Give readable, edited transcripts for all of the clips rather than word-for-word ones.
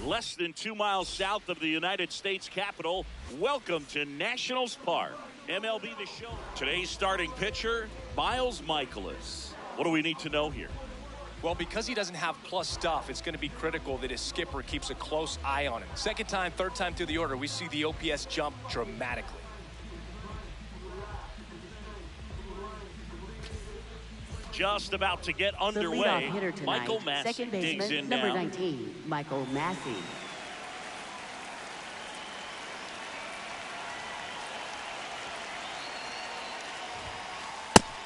Less than 2 miles south of the United States Capitol. Welcome to Nationals Park. MLB The Show. Today's starting pitcher, Miles Mikolas. What do we need to know here? Well, because he doesn't have plus stuff, it's going to be critical that his skipper keeps a close eye on him. Second time, third time through the order, we see the OPS jump dramatically. Just about to get underway. The leadoff hitter tonight, Michael Massey second digs baseman, in number now. 19, Michael Massey.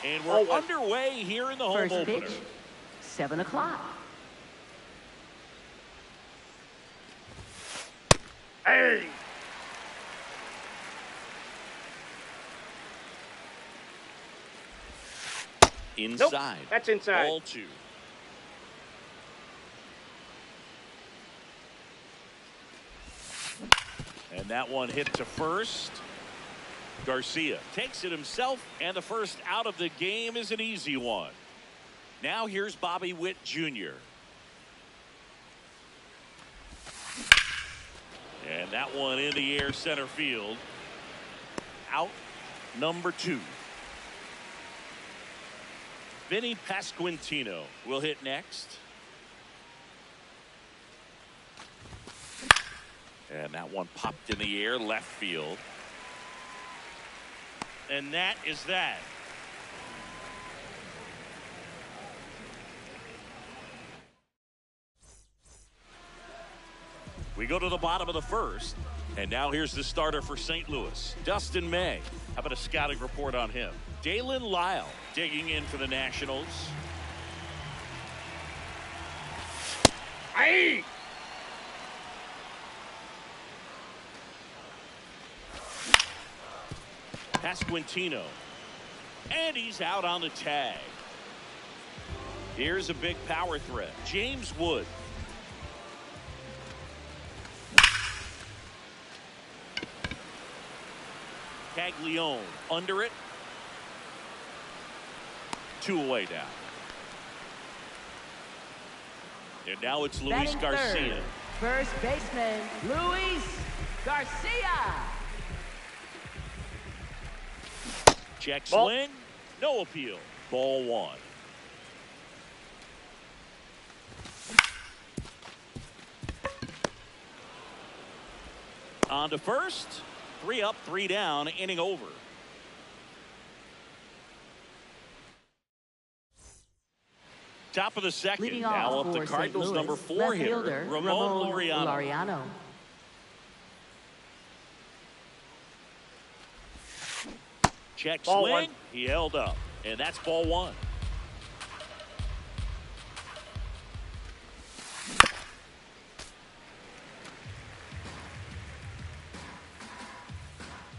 And we're underway here in the home First opener. pitch, 7 o'clock. Hey! Inside. Nope, that's inside. Ball 2. And that one hit to first. Garcia takes it himself, and the first out of the game is an easy one. Now here's Bobby Witt Jr. And that one in the air center field. Out number 2. Vinny Pasquantino will hit next. And that one popped in the air left field. And that is that. We go to the bottom of the first. And now here's the starter for St. Louis, Dustin May. How about a scouting report on him? Dalen Lyle digging in for the Nationals. Hey! Pasquantino. And he's out on the tag. Here's a big power threat. James Wood. Caglione under it. 2 away down. And now it's Luis Batting Garcia. third, first baseman, Luis Garcia. Check Ball. swing. No appeal. Ball 1. On to first. 3 up, 3 down, inning over. Top of the second. Leading Now off up the for Cardinals, St. number Louis, 4 left hitter, fielder, Ramon Laureano. Check Ball swing. 1. He held up. And that's ball 1.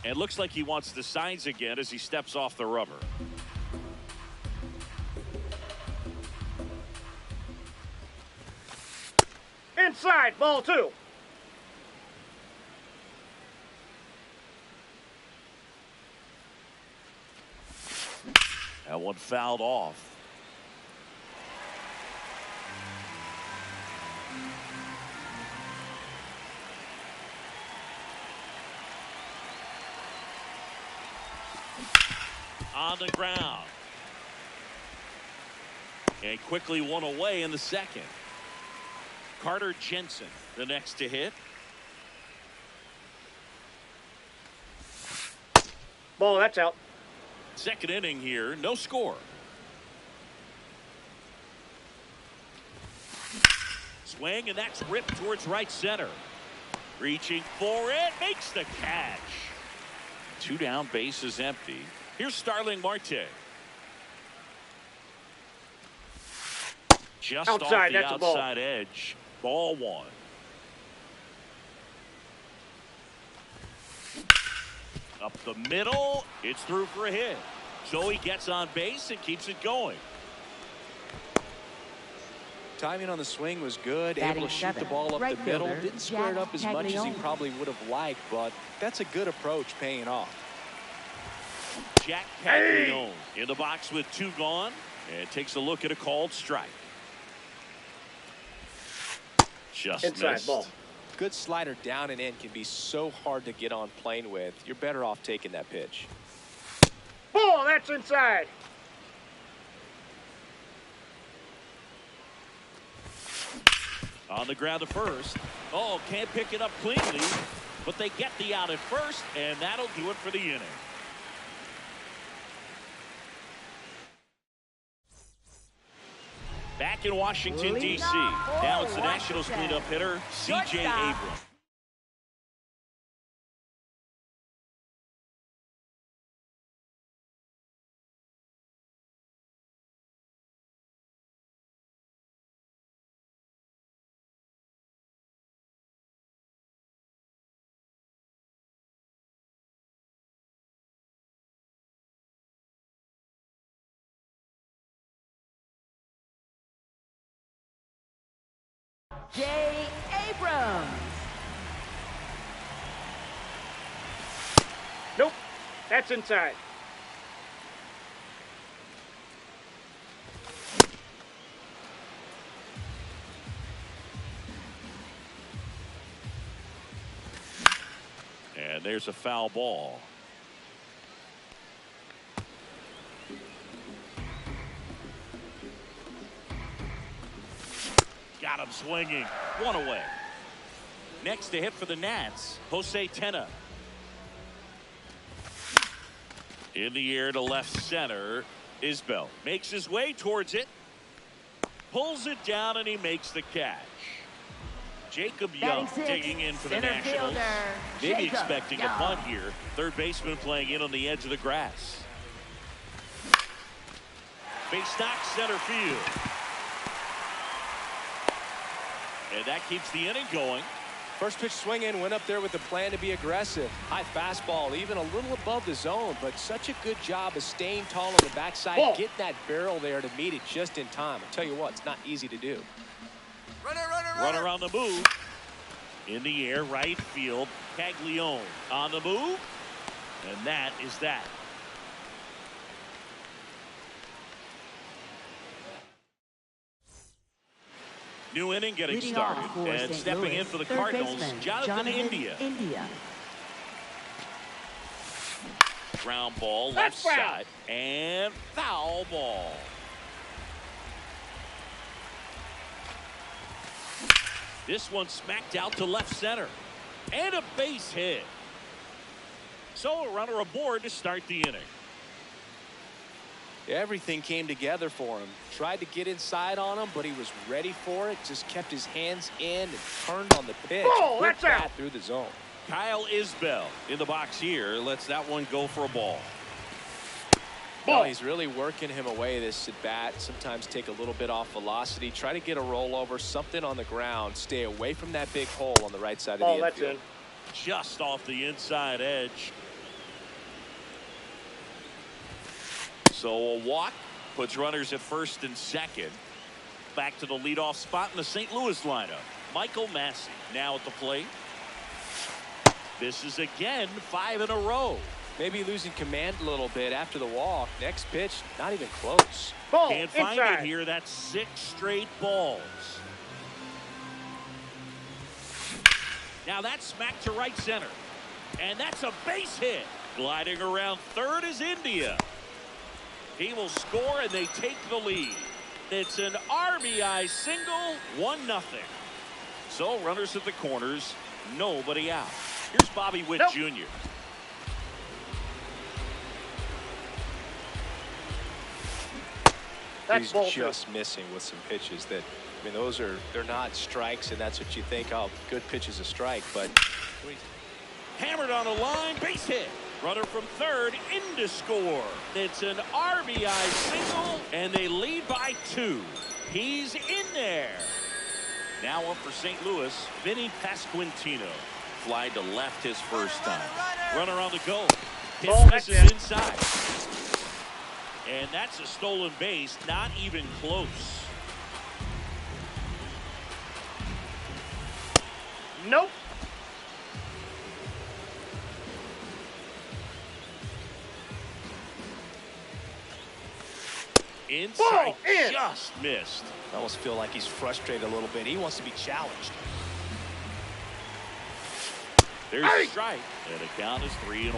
And looks like he wants the signs again as he steps off the rubber. Inside, ball 2. That one fouled off. On the ground. And quickly 1 away in the second. Carter Jensen, the next to hit. Ball, that's out. Second inning here, no score. Swing, and that's ripped towards right center. Reaching for it, makes the catch. 2 down, base is empty. Here's Starling Marte. Just Outside, off the that's a ball. outside edge. Ball 1. Up the middle, it's through for a hit. So he gets on base and keeps it going. Timing on the swing was good, Batting able to shoot the seven, ball up right the middle. fielder, Didn't square it up as much as he Caglione. probably would have liked, but that's a good approach paying off. Jack Caglione in the box with 2 gone and takes a look at a called strike. Just Inside missed. ball. good slider down and in can be so hard to get on plane with. You're better off taking that pitch. Ball, that's inside. On the ground to first. Oh, can't pick it up cleanly, but they get the out at first, and that'll do it for the inning. Back in Washington, D.C. Now it's the Nationals cleanup hitter, C.J. Abrams. J. Abrams. Nope, that's inside. And there's a foul ball. Got him swinging. One away. Next to hit for the Nats, Jose Tena. In the air to left center, Isbell makes his way towards it. Pulls it down and he makes the catch. Jacob Young digging in for the Nationals. Maybe expecting a bunt here. Third baseman playing in on the edge of the grass. Base knock center field. And that keeps the inning going. First pitch swing in, went up there with the plan to be aggressive. High fastball, even a little above the zone, but such a good job of staying tall on the backside, getting that barrel there to meet it just in time. I tell you what, it's not easy to do. Runner on the move. In the air, right field. Caglione on the move. And that is that. New inning getting started. And stepping in for the Cardinals, Jonathan India. Ground ball, left side. And foul ball. This one smacked out to left center. And a base hit. So a runner aboard to start the inning. Everything came together for him. Tried to get inside on him, but he was ready for it. Just kept his hands in and turned on the pitch. Oh, that's out. Through the zone. Kyle Isbell in the box here. Lets that one go for a ball. Well, he's really working him away this at bat. Sometimes take a little bit off velocity. Try to get a rollover, something on the ground. Stay away from that big hole on the right side of the infield. In. Just off the inside edge. So a walk puts runners at first and second. Back to the leadoff spot in the St. Louis lineup. Michael Massey now at the plate. This is again 5 in a row. Maybe losing command a little bit after the walk. Next pitch, not even close. Ball, can't find inside. it here. That's 6 straight balls. Now that's smacked to right center. And that's a base hit. Gliding around third is India. He will score and they take the lead. It's an RBI single, 1-0. So runners at the corners, nobody out. Here's Bobby Witt Jr. He's just missing with some pitches that, I mean, they're not strikes, and that's what you think, oh, good pitch is a strike, but. Hammered on a line, base hit. Runner from third in to score. It's an RBI single, and they lead by 2. He's in there. Now up for St. Louis, Vinny Pasquantino. Fly to left his first time. Runner on the go. This is inside. And that's a stolen base, not even close. Nope. Inside, just missed. I almost feel like he's frustrated a little bit. He wants to be challenged. There's a strike, and the count is 3-1.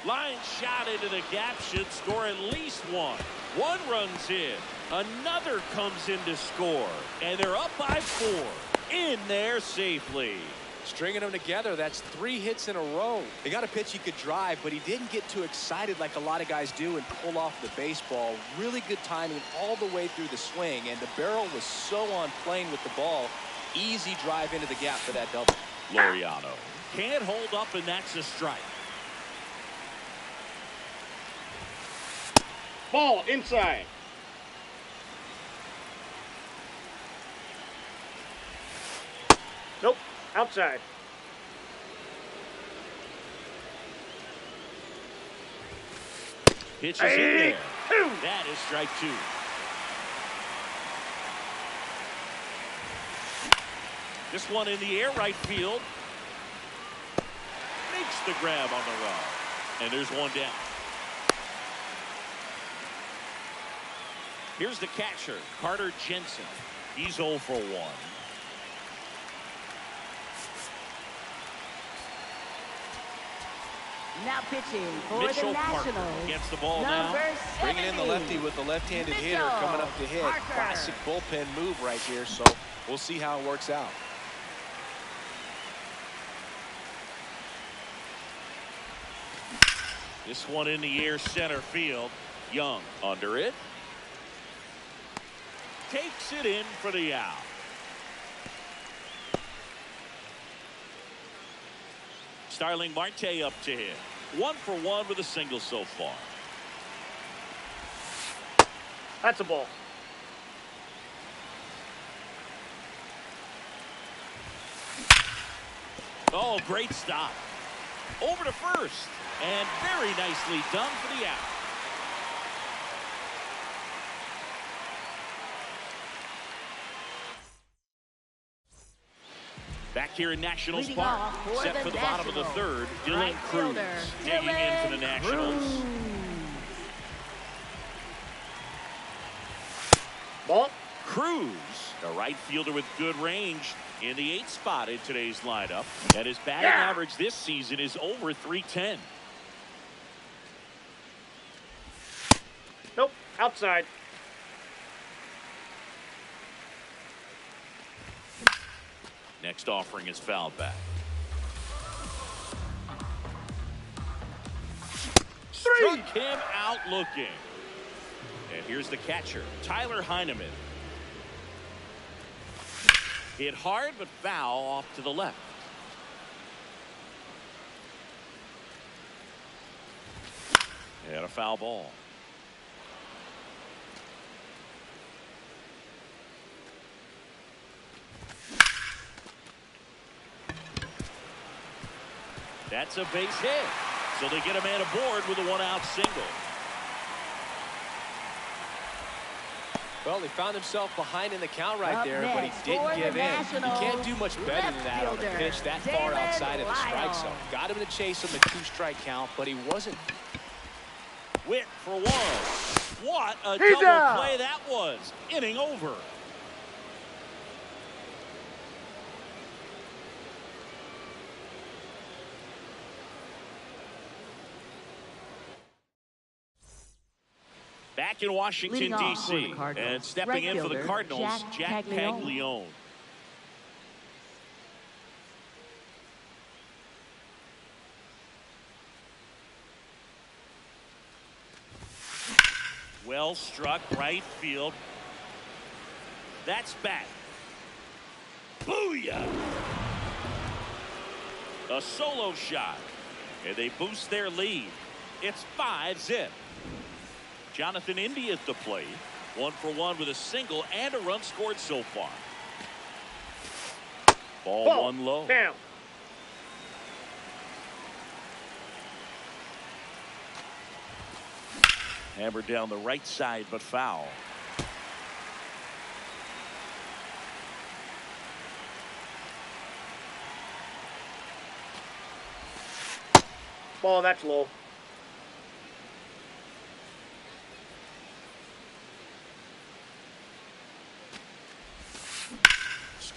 Line shot into the gap should score at least one. One runs in. Another comes in to score. And they're up by 4. In there safely. Stringing them together, that's 3 hits in a row. They got a pitch he could drive, but he didn't get too excited like a lot of guys do and pull off the baseball. Really good timing all the way through the swing, and the barrel was so on plane with the ball. Easy drive into the gap for that double. Laureano can't hold up, and that's a strike. Ball inside. Nope. Outside. Pitch is in there. That is strike 2. This one in the air, right field. Makes the grab on the run. And there's one down. Here's the catcher, Carter Jensen. He's 0 for 1. Now pitching for Mitchell the Parker Nationals. gets the ball Number now. 70. Bringing in the lefty with the left-handed hitter coming up to hit. Parker. Classic bullpen move right here, so we'll see how it works out. This one in the air, center field. Young under it. Takes it in for the out. Starling Marte up to hit. 1 for 1 with a single so far. That's a ball. Oh, great stop. Over to first. And very nicely done for the out. Back here in Nationals Leading Park, off for set the for the bottom of the Nationals, 3rd, Dylan right Cruz fielder, digging in for the Dylan Nationals. Cruz. Ball. Cruz, a right fielder with good range, in the 8th spot in today's lineup. And his batting average this season is over .310. Nope. Outside. Next offering is fouled back. Struck him out looking. And here's the catcher, Tyler Heineman. Hit hard but foul off to the left. And a foul ball. That's a base hit. So they get a man aboard with a 1-out single. Well, he found himself behind in the count right Up there, but he next didn't for give the in. Nationals, You can't do much better than that on a left pitch that fielder, far David outside of the strike Lyle. zone. Got him to chase him a 2-strike count, but he wasn't. Witt for 1. What a He's double out. play that was. Inning over. Back in Washington, Leading off for the D.C. Cardinals, and stepping right in for the fielder, Cardinals, Jack Jack Caglianone. Caglianone. Well struck right field. That's back. Booyah! A solo shot. And they boost their lead. It's 5-zip. Jonathan India at the plate. 1 for 1 with a single and a run scored so far. Ball 1 low. Down. Hammered down the right side, but foul. Ball, that's low.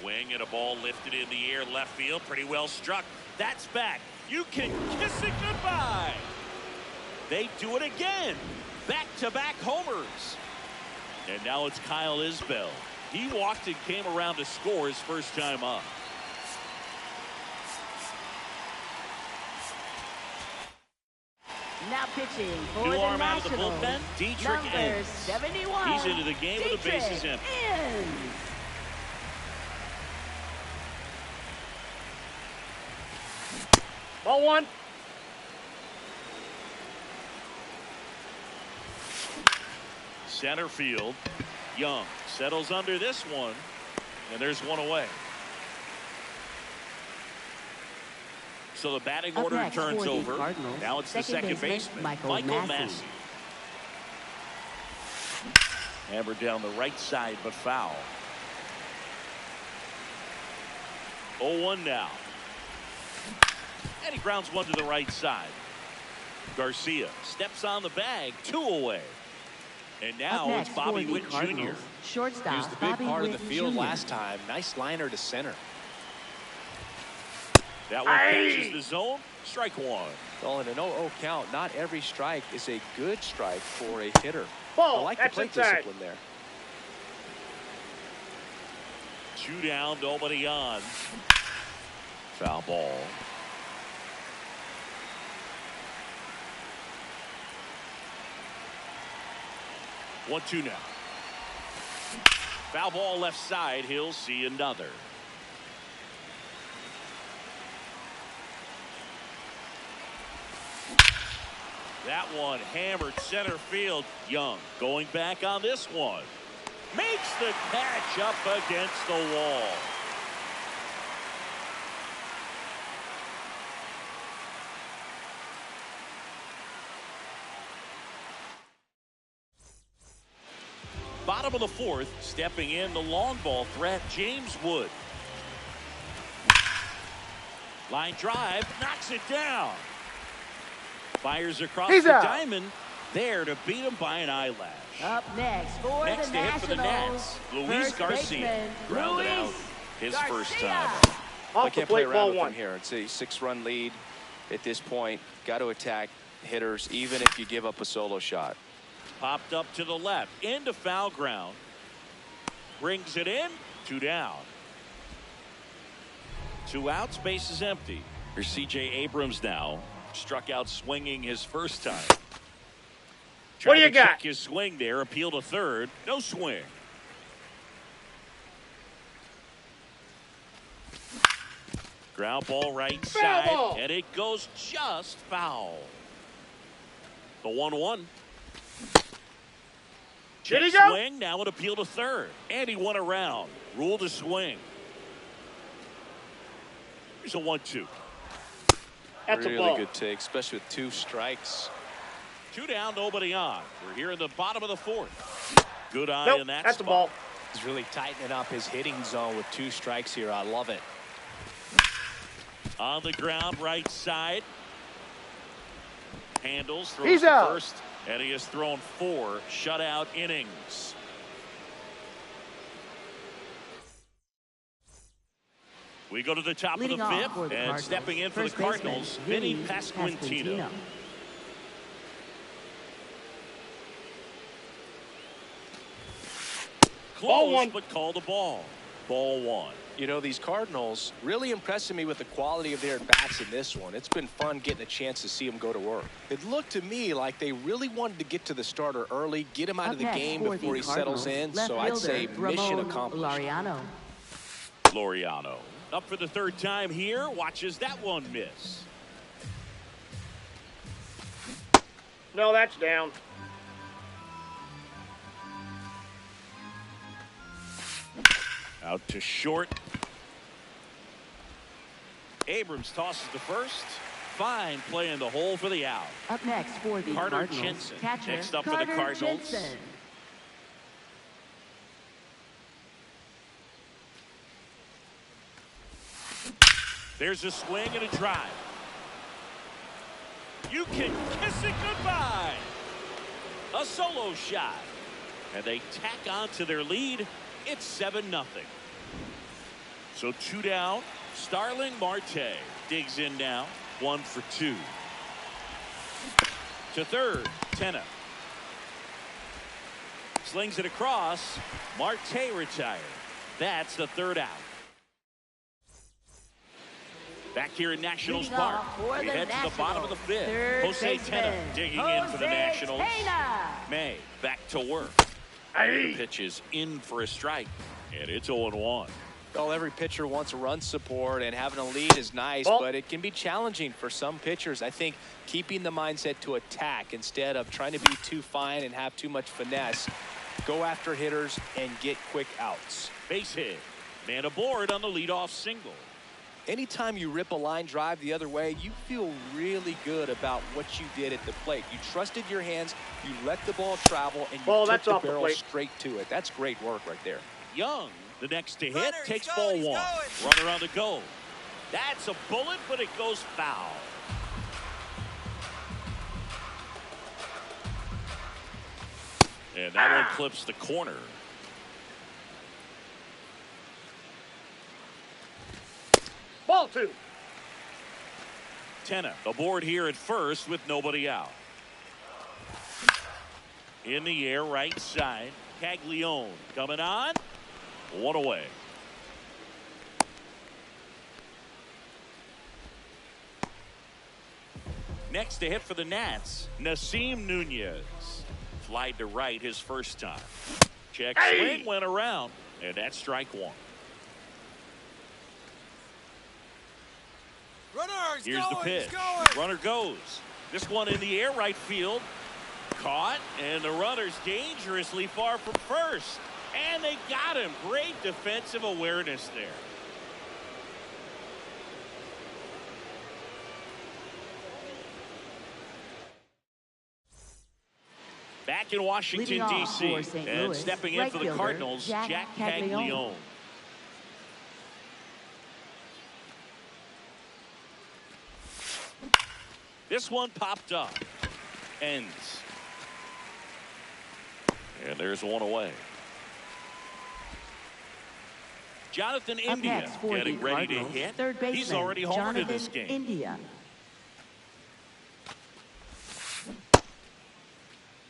Swing and a ball lifted in the air left field. Pretty well struck. That's back. You can kiss it goodbye. They do it again. Back-to-back homers. And now it's Kyle Isbell. He walked and came around to score his first time up. Now pitching for New the arm out of the Nationals. bullpen, Dietrich Number Enns. 71. He's into the game with the bases empty. Enns. Ball one. Center field. Young settles under this one. And there's one away. So the batting Up order next turns for the over. Cardinals, Now it's the second baseman, Michael Massey. Hammered down the right side, but foul. 0-1 now. And he grounds one to the right side. Garcia steps on the bag, 2 away. And now it's Bobby Witt Jr. Shortstop, He was the big Bobby part Witt of the field Jr. last time. Nice liner to center. That one catches the zone. Strike one. Well, in an 0-0 count, not every strike is a good strike for a hitter. Ball. I like the That's plate inside. discipline there. 2 down, nobody on. Foul ball. One, 2 now. Foul ball left side. He'll see another. That one hammered center field. Young going back on this one. Makes the catch up against the wall. Bottom of the 4th, stepping in the long ball threat, James Wood. Line drive, knocks it down. Fires across He's the out. diamond, there to beat him by an eyelash. Up next for Next the to hit for the Nationals, Nats, Luis first Garcia. baseman, Grounded Luis out his Garcia. first time. Off I the can't play plate, around ball with one. him here. It's a 6-run lead at this point. Got to attack hitters even if you give up a solo shot. Popped up to the left, into foul ground. Brings it in, 2 down. 2 outs, base is empty. Here's C.J. Abrams now. Struck out swinging his first time. What do you Tried to got? check his swing there, appeal to third. No swing. Ground ball right side, ball. and it goes just foul. The 1-1. Did he Check go? swing, now an appeal to third. And he went around. Rule to swing. Here's a 1-2. That's Really a ball. good take, especially with 2 strikes. 2 down, nobody on. We're here in the bottom of the 4th. Good eye Nope, in that that's spot. a ball. He's really tightening up his hitting zone with 2 strikes here. I love it. On the ground, right side. Handles, throws He's to out. first, and he has thrown 4 shutout innings. We go to the top Leading of the off 5th, for the and Cardinals, stepping in for the first baseman, Cardinals, Vinny Vinny Pasquantino. Ball Close, one. but called a ball. Ball 1. You know, these Cardinals really impressing me with the quality of their at-bats in this one. It's been fun getting a chance to see them go to work. It looked to me like they really wanted to get to the starter early, get him out Up of the next game for before the he settles Cardinals, in. left So I'd say fielder, mission Ramon accomplished. Laureano. Laureano up for the 3rd time here. Watches that one miss. No, that's down. Out to short. Abrams tosses to first. Fine play in the hole for the out. Up next for the Carter Cardinals, Jensen catcher next up for the Carter Cardinals. Jensen. There's a swing and a drive. You can kiss it goodbye. A solo shot. And they tack on to their lead. It's 7-0. So 2 down. Starling Marte digs in now. 1 for 2. To third, Tenna. Slings it across. Marte retired. That's the 3rd out. Back here in Nationals Leading Park, off for we the head to the bottom of the 5th. Third Jose Tenna baseman, digging in for the Jose Nationals. Tenna. May back to work. Hey. Pitch is in for a strike, and it's 0-1. Well, every pitcher wants run support, and having a lead is nice, Ball. but it can be challenging for some pitchers. I think keeping the mindset to attack instead of trying to be too fine and have too much finesse. Go after hitters and get quick outs. Base hit. Man aboard on the leadoff single. Anytime you rip a line drive the other way, you feel really good about what you did at the plate. You trusted your hands, you let the ball travel, and you Ball, took that's the off the barrel plate. straight to it. That's great work right there. Young, the next to hit, Runner, takes he's ball going, he's 1. going. Runner on the go. That's a bullet, but it goes foul. And that one clips the corner. Ball 2. Tenna aboard here at first with nobody out. In the air, right side. Caglione coming on. 1 away. Next to hit for the Nats, Nasim Nunez. Flied to right his first time. Check swing went around, and that's strike 1. Runner, he's Here's the going, pitch. he's going. Runner goes. This one in the air, right field. Caught, and the runner's dangerously far from first. And they got him. Great defensive awareness there. Back in Washington, Leading off D.C. for St. And Louis, stepping in right for the fielder, Cardinals, Jack Caglione. Caglione. This one popped up. Ends. And there's 1 away. Jonathan Up India next for getting the ready to Cardinals, hit. third baseman, He's already homered Jonathan in this game. India.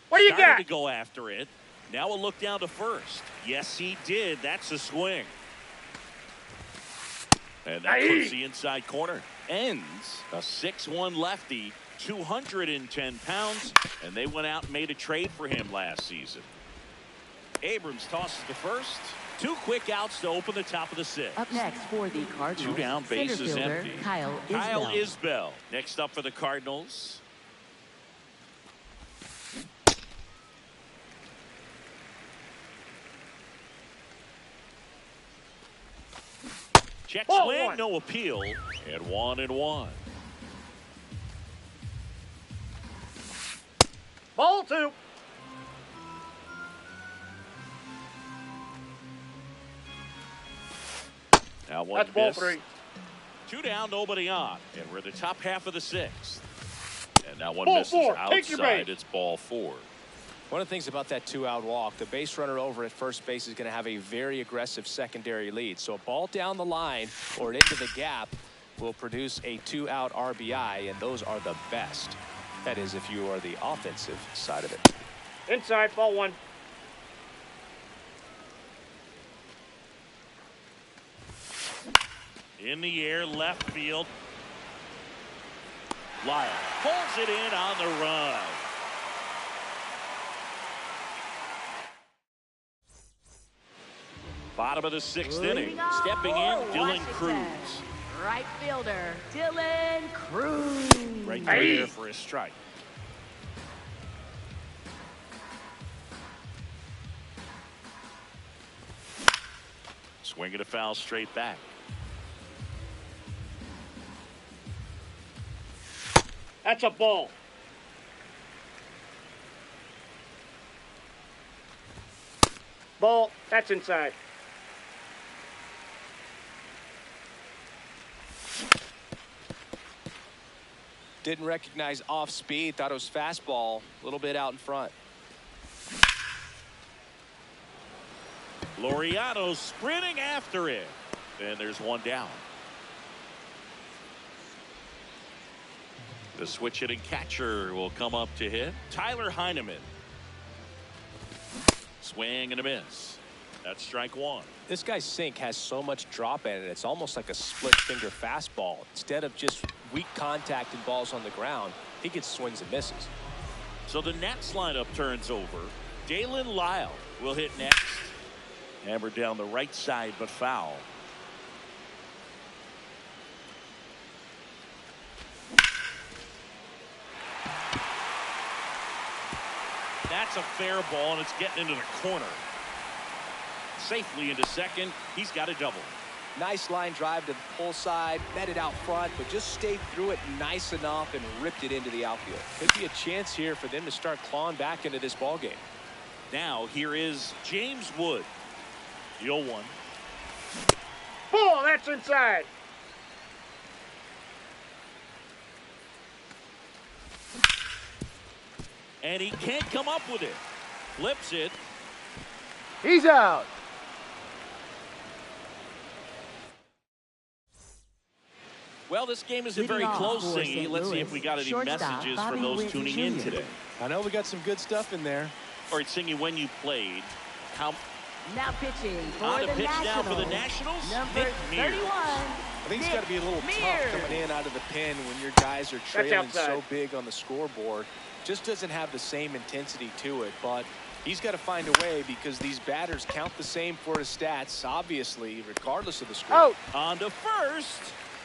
What do you Started got? to go after it. Now a look down to first. Yes, he did. That's a swing. And that Aye. puts the inside corner. Ends a 6'1 lefty, 210 pounds, and they went out and made a trade for him last season. Abrams tosses to first. 2 quick outs to open the top of the 6th. Up next for the Cardinals, 2 down, center bases fielder, empty. Kyle Kyle Isbell. Isbell. Next up for the Cardinals. Check Ball swing, 1. no appeal, and 1-1. Ball 2. Now one That's ball miss. 3. 2 down, nobody on, and we're the top half of the 6th. And that one Ball misses 4. Take your outside. base. It's ball 4. One of the things about that 2-out walk, the base runner over at first base is going to have a very aggressive secondary lead. So a ball down the line or into the gap will produce a 2-out RBI, and those are the best. That is, if you are the offensive side of it. Inside, ball 1. In the air, left field. Lyle pulls it in on the run. Bottom of the 6th inning. Leading off Stepping for in, Dylan Washington, Cruz. right fielder, Dylan Cruz. Right there for a strike. Swinging a foul straight back. That's a ball. Ball. That's inside. Didn't recognize off speed, thought it was fastball, a little bit out in front. Laureano sprinting after it. And there's one down. The switch hitting catcher will come up to hit. Tyler Heineman. Swing and a miss. That's strike one. This guy's sink has so much drop in it. It's almost like a split finger fastball. Instead of just weak contact and balls on the ground, he gets swings and misses. So the Nats lineup turns over. Dalen Lyle will hit next. Hammered down the right side, but foul. That's a fair ball, and it's getting into the corner. Safely into second. He's got a double. Nice line drive to the pull side, met it out front, but just stayed through it nice enough and ripped it into the outfield. Could be a chance here for them to start clawing back into this ball game. Now here is James Wood. The 0-1. Ball, that's inside. And he can't come up with it. Flips it. He's out. Well, this game isn't Leading very off close, for Singy. St. Let's see Louis, if we got any shortstop messages Bobby from those Witt tuning Jr. in today. I know we got some good stuff in there. All right, Singy, when you played, how Now pitching for on the the pitch Nationals. now for the Nationals? Number Nick Mears. 31. I think it's got to be a little Mears. tough coming in out of the pen when your guys are trailing outside. so big on the scoreboard. Just doesn't have the same intensity to it, but he's got to find a way because these batters count the same for his stats, obviously, regardless of the score. Out. On to first.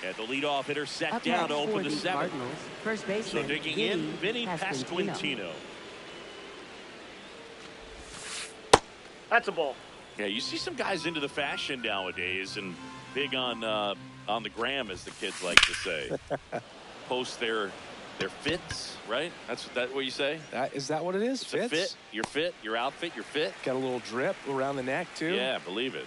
And the leadoff hitter set Up down next to for open the the seventh. Cardinals, first baseman So digging in, Vinny Pasquantino. That's a ball. Yeah, you see some guys into the fashion nowadays and big on the gram, as the kids like to say. Post their fits, right? That's what you say? Is that what it is? It's a fit, your fit, your outfit, your fit. Got a little drip around the neck, too. Yeah, believe it.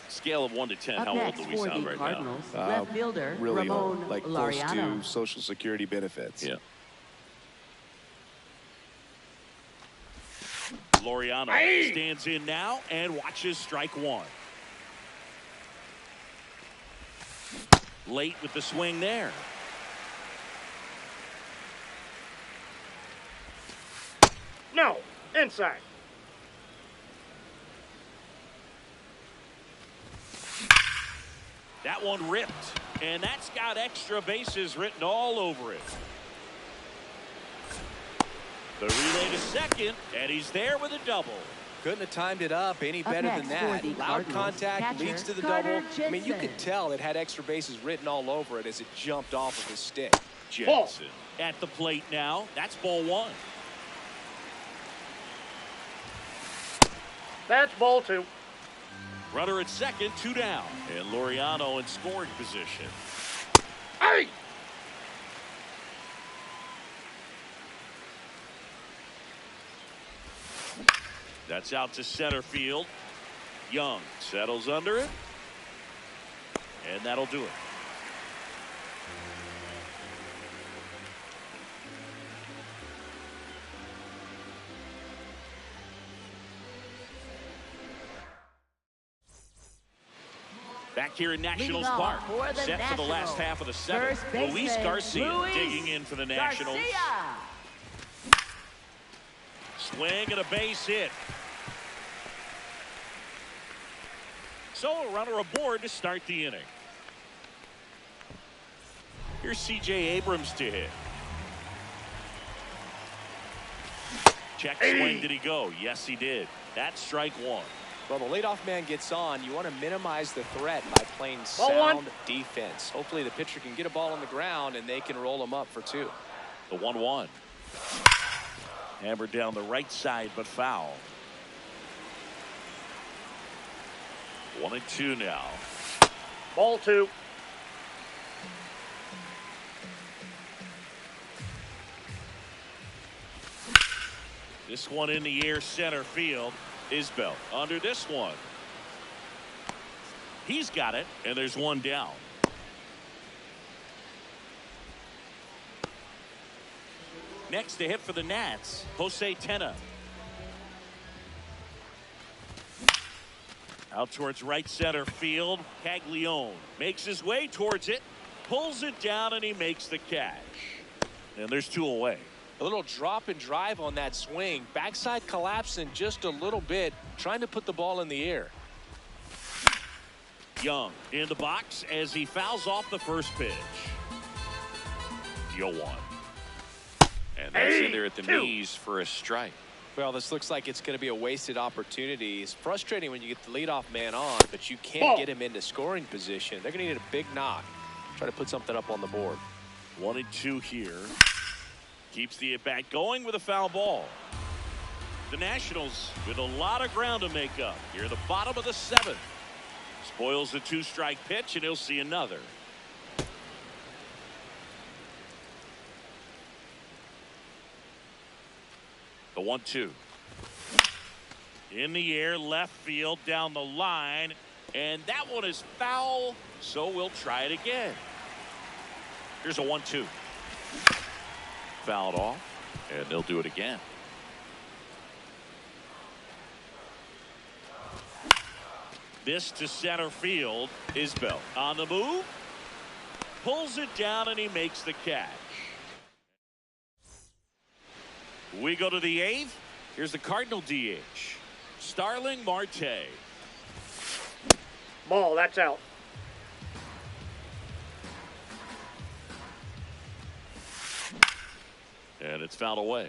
Scale of 1 to 10, Up how old next do we for sound the right Cardinals, now? left fielder Really Ramon old, like close Laureano. to Social Security benefits. Yeah. Laureano Hey! stands in now and watches strike one. Late with the swing there. No, inside. That one ripped, and that's got extra bases written all over it. The relay to second, and he's there with a double. Couldn't have timed it up any Up better next than that. for the Loud Cardinals, contact catcher, leads to the Carter double. I mean, you Jensen. could tell it had extra bases written all over it as it jumped off of his stick. Jensen at the plate now. That's ball one. That's ball two. Runner at second, 2 down. And Laureano in scoring position. Hey! That's out to center field. Young settles under it. And that'll do it. Back here in Nationals Leading Park. off for the Set for the last Nationals, half of the seventh. first baseman, Luis Garcia Luis digging in for the Nationals. Garcia. Swing and a base hit. So a runner aboard to start the inning. Here's C.J. Abrams to hit. Check swing. Did he go? Yes, he did. That's strike one. Well, the leadoff man gets on. You want to minimize the threat by playing Ball sound one. defense. Hopefully the pitcher can get a ball on the ground and they can roll him up for 2. The 1-1. Hammered down the right side, but foul. 1-2 now. Ball two. This one in the air, center field. Isbell under this one. He's got it, and there's one down. Next to hit for the Nats, Jose Tena. Out towards right center field. Caglione makes his way towards it. Pulls it down and he makes the catch. And there's 2 away. A little drop and drive on that swing. Backside collapsing just a little bit. Trying to put the ball in the air. Young in the box as he fouls off the first pitch. 0-1. And that's in there at the knees for a strike. Well, this looks like it's going to be a wasted opportunity. It's frustrating when you get the leadoff man on, but you can't get him into scoring position. They're going to need a big knock. Try to put something up on the board. 1-2 here. Keeps the at-bat going with a foul ball. The Nationals with a lot of ground to make up here at the bottom of the 7th. Spoils the 2-strike pitch, and he'll see another. The 1-2. In the air, left field, down the line. And that one is foul, so we'll try it again. Here's a 1-2. Fouled off, and they'll do it again. This to center field. Isbell on the move. Pulls it down, and he makes the catch. We go to the 8th. Here's the Cardinal DH. Starling Marte. Ball, that's out. And it's fouled away.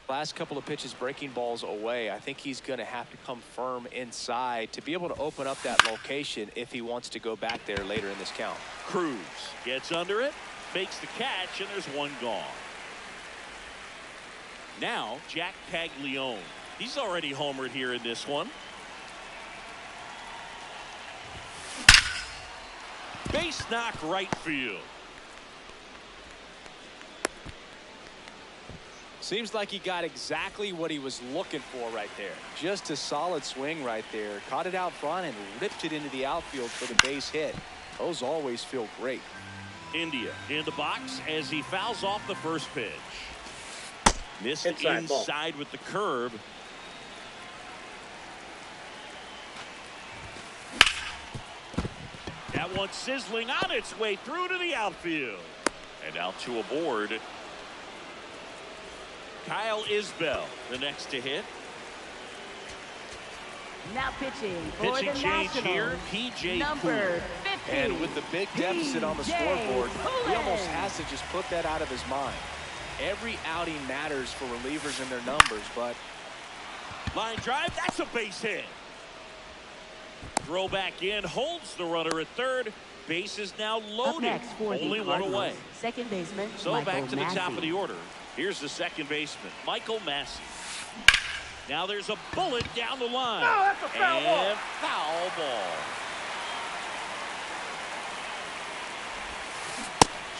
Last couple of pitches breaking balls away. I think he's going to have to come firm inside to be able to open up that location if he wants to go back there later in this count. Cruz gets under it, makes the catch, and there's 1 gone. Now Jack Caglione. He's already homered here in this one. Base knock right field. Seems like he got exactly what he was looking for right there. Just a solid swing right there. Caught it out front and ripped it into the outfield for the base hit. Those always feel great. India in the box as he fouls off the first pitch. Missed inside with the curve. That one sizzling on its way through to the outfield. And out to a board. Kyle Isbell, the next to hit. Now pitching for Pitching the change Nationals. here, P.J. Number 50. And with the big deficit on the scoreboard, he almost has to just put that out of his mind. Every outing matters for relievers and their numbers, but Line drive, that's a base hit. Throw back in, holds the runner at third. Base is now Up loaded. next for the Only 1 Cardinals, away. second baseman So Michael back to the top Massey. of the order. Here's the second baseman, Michael Massey. Now there's a bullet down the line. No, that's a foul ball. And foul ball.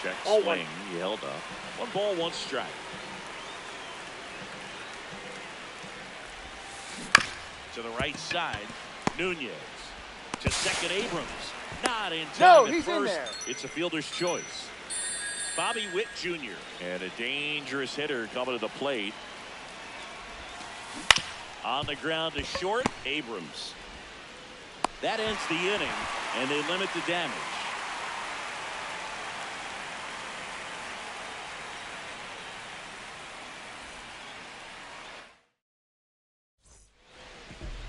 Check Oh, swing. He held up. 1 ball, 1 strike. To the right side, Nunez. To second, Abrams. Not in time No, at he's first. in there. It's a fielder's choice. Bobby Witt Jr. And a dangerous hitter coming to the plate. On the ground to short, Abrams. That ends the inning, and they limit the damage.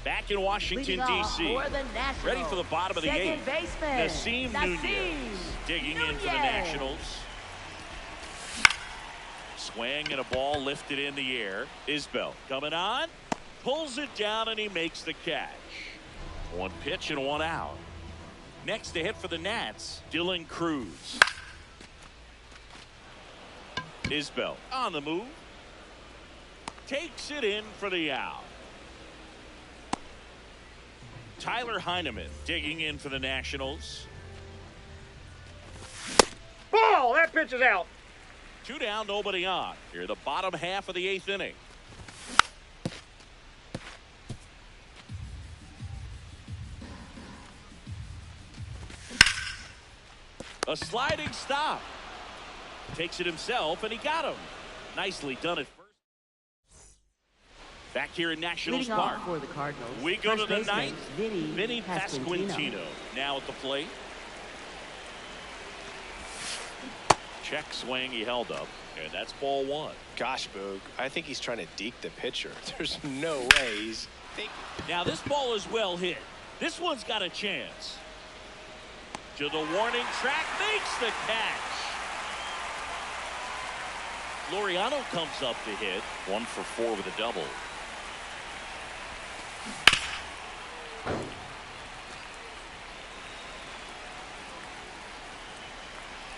Back in Washington, Leading off D.C. for the Nationals, Ready for the bottom of the second 8th. baseman, Nasim Nasim Nunez digging in for the Nunez. Nationals. Swing and a ball lifted in the air. Isbell coming on. Pulls it down and he makes the catch. 1 pitch and 1 out. Next to hit for the Nats, Dylan Cruz. Isbell on the move. Takes it in for the out. Tyler Heineman digging in for the Nationals. Ball, that pitch is out. 2 down, nobody on. Here, the bottom half of the 8th inning. A sliding stop. Takes it himself, and he got him. Nicely done at first. Back here in Nationals Leading Park, off for the Cardinals. we go to First the baseman, ninth. Vinny Pasquantino. Pasquantino now at the plate. Check swing, he held up, and that's ball one. Gosh, Boog, I think he's trying to deke the pitcher. There's no way he's thinking. Now this ball is well hit. This one's got a chance. To the warning track, makes the catch. Laureano comes up to hit. 1 for 4 with a double.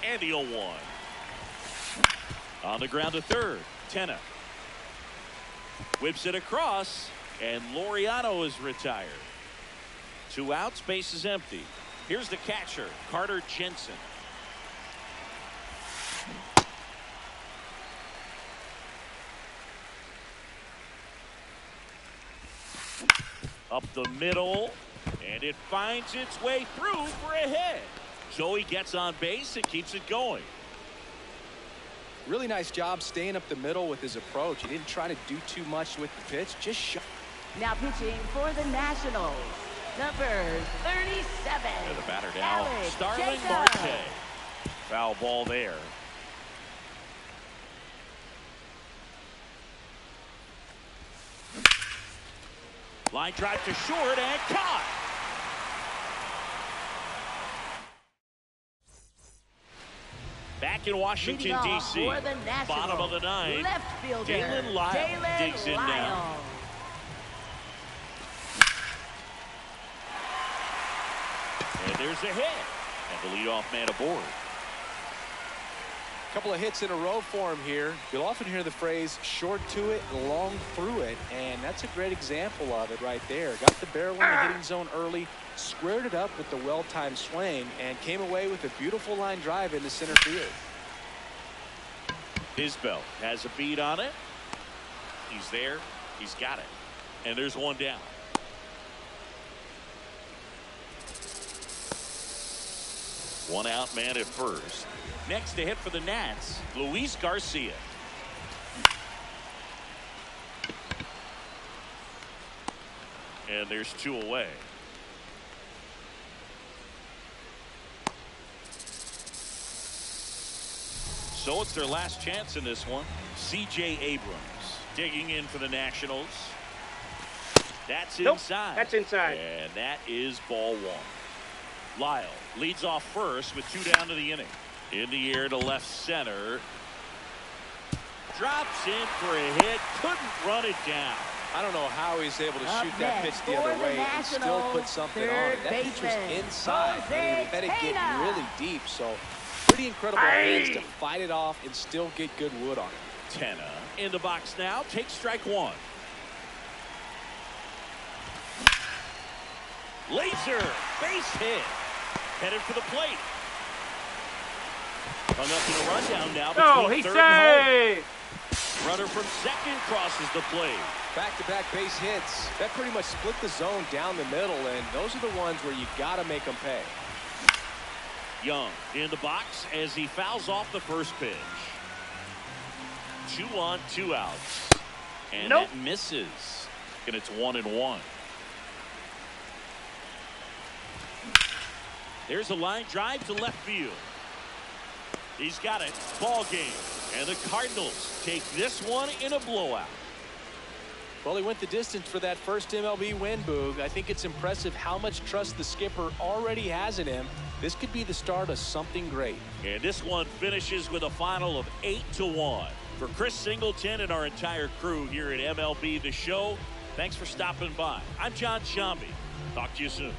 And the 0-1. On the ground to third. Tenna whips it across, and Laureano is retired. 2 outs, base is empty. Here's the catcher, Carter Jensen. Up the middle, and it finds its way through for a hit. Joey gets on base and keeps it going. Really nice job staying up the middle with his approach. He didn't try to do too much with the pitch, just shot. Now pitching for the Nationals, number 37. And the batter now, Alex Starling Jacob. Marte. Foul ball there. Line drive to short and caught. Back in Washington, Leading off D.C. for the Nationals, Bottom of the ninth. left fielder, Dalen Lyle digs in now. And there's a hit. And the leadoff man aboard. A couple of hits in a row for him here. You'll often hear the phrase short to it, long through it, and that's a great example of it right there. Got the barrel in the hitting zone early, squared it up with the well-timed swing, and came away with a beautiful line drive into center field. Isbell has a beat on it. He's there. He's got it. And there's one down. One out man at first. Next to hit for the Nats, Luis Garcia. And there's 2 away. So it's their last chance in this one. C.J. Abrams digging in for the Nationals. That's inside. Nope, that's inside. And that is ball 1. Lyle leads off first with 2 down to the inning. In the air to left center. Drops in for a hit. Couldn't run it down. I don't know how he's able to Up shoot that pitch next the for other the way and still put Nationals, something on third it. That pitch was baseman, inside. Jose I mean, let it get Tena. really deep. So pretty incredible hands to fight it off and still get good wood on it. Tenna in the box now. Takes strike 1. Laser base hit. Headed for the plate. Hung up in a rundown now No, between he's third and home. safe. Runner from second crosses the plate. Back-to-back base hits. That pretty much split the zone down the middle, and those are the ones where you got to make them pay. Young in the box as he fouls off the first pitch. 2 on, 2 outs. And Nope. that misses. And it's 1-1. There's a line drive to left field. He's got it. Ball game. And the Cardinals take this one in a blowout. Well, he went the distance for that first MLB win, Boog. I think it's impressive how much trust the skipper already has in him. This could be the start of something great. And this one finishes with a final of 8-1. For Chris Singleton and our entire crew here at MLB The Show, thanks for stopping by. I'm John Sciambi. Talk to you soon.